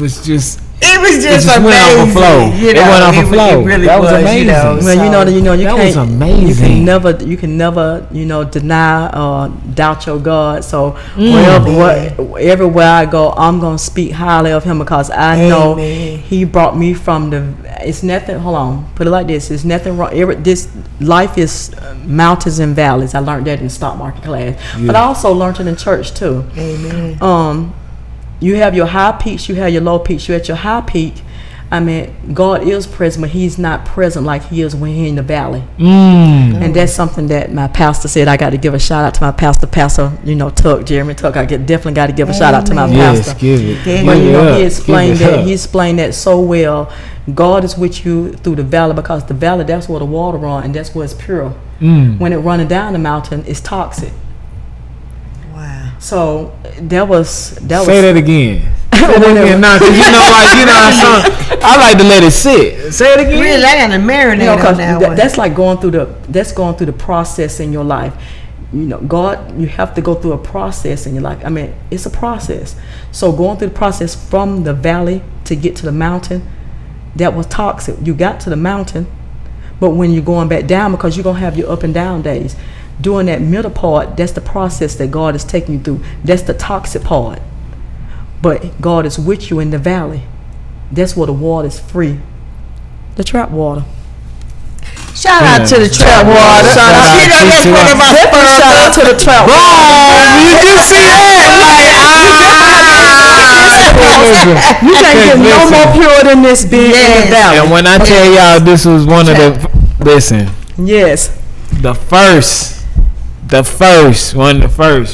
was just amazing. went off a flow. It went off a flow. It really that was amazing. Well, that was amazing. You can never deny doubt your God. So everywhere I go, I'm gonna speak highly of Him because I know He brought me from it's nothing. Hold on, put it like this: it's nothing wrong. This life is mountains and valleys. I learned that in stock market class, but I also learned it in church too. Amen. You have your high peaks, you have your low peaks. You're at your high peak. I mean, God is present, but He's not present like He is when He's in the valley. Mm. And that's something that my pastor said. I got to give a shout out to my pastor, Jeremy Tuck. Definitely got to give a shout out to my pastor. Yes, give it. But he explained that. He explained that so well. God is with you through the valley, because the valley, that's where the water runs, and that's where it's pure. When it running down the mountain, it's toxic. Wow. So that was. Say that again. I like to let it sit. Say it again. Really, I got to marinate on that one. That's like going through the process in your life. God, you have to go through a process in your life. I mean, it's a process. So going through the process from the valley to get to the mountain, that was toxic. You got to the mountain, but when you're going back down, because you're gonna have your up and down days, during that middle part, that's the process that God is taking you through. That's the toxic part. But God is with you in the valley. That's where the water is free. The trap water. Shout out to the trap water. Shout out to the trap water. You just see that? You can't get no more pure than this being in the valley. And when I tell y'all this was one of the, listen. Yes. The first,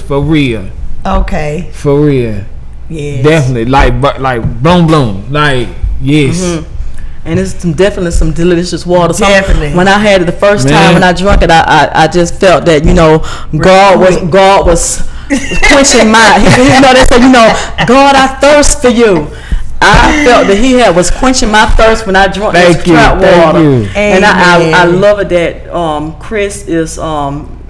for real. Okay. For real. Yeah. Definitely. Like bloom. Like, yes. And it's definitely some delicious water. Definitely. When I had it the first time, when I drank it, I just felt that, God was quenching my. They said, God, I thirst for you. I felt that He was quenching my thirst when I drank this trap water. And I love it that Chris is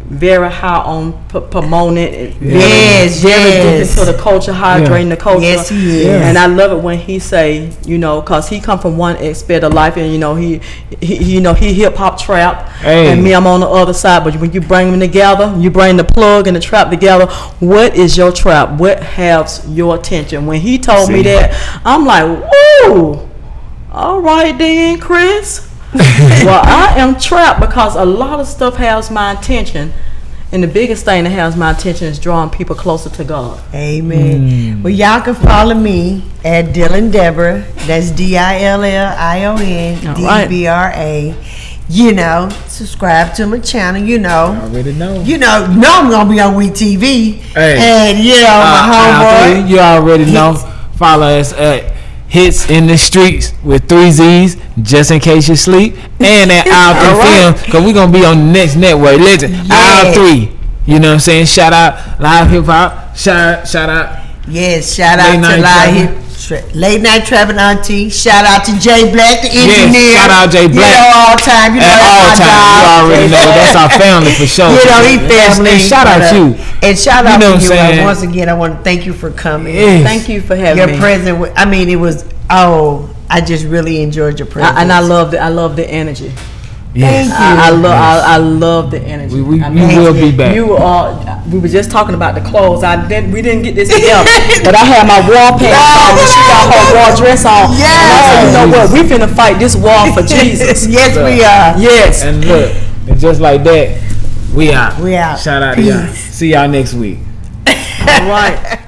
very high on promoting it. Yes, very deep into the culture, hydrating the culture. Yes, he is. And I love it when he say, because he come from one aspect of life, and he hip hop trap, and me, I'm on the other side. But when you bring them together, you bring the plug and the trap together. What is your trap? What has your attention? When he told me that, I'm like, woo! All right then, Chris. Well, I am trapped because a lot of stuff has my attention, and the biggest thing that has my attention is drawing people closer to God. Amen. Well, y'all can follow me at Dylan Deborah. That's DILLION DBRA. Subscribe to my channel. I already know. I'm gonna be on WeTV. And my homeboy. You already know. Follow us at Hitz in the Streets with 3 Z's, just in case you sleep, and at Auntie Film, because we're going to be on the next network. Listen, Aisle 3, you know what I'm saying? Shout out Live Hip Hop, shout out. Yes, shout out to Late Night Trappin' Auntie. Shout out to Jay Black, the engineer. Shout out Jay Black. All time. At all time. You already know. That's our family for sure. He family. And shout out you. And shout out to you. Once again, I want to thank you for coming. Yes. Thank you for having me. Your presence. I mean, it was. I just really enjoyed your presence. And I love the energy. Yes. Thank you. I love the energy. We will be back. We were just talking about the clothes. We didn't get this together, but I had my wall pants on and she got her wall dress on. Yes. And I said, you know what? We finna fight this wall for Jesus. Yes, we are. Yes. And look, and just like that, we out. We out. Shout out to y'all. See y'all next week. All right.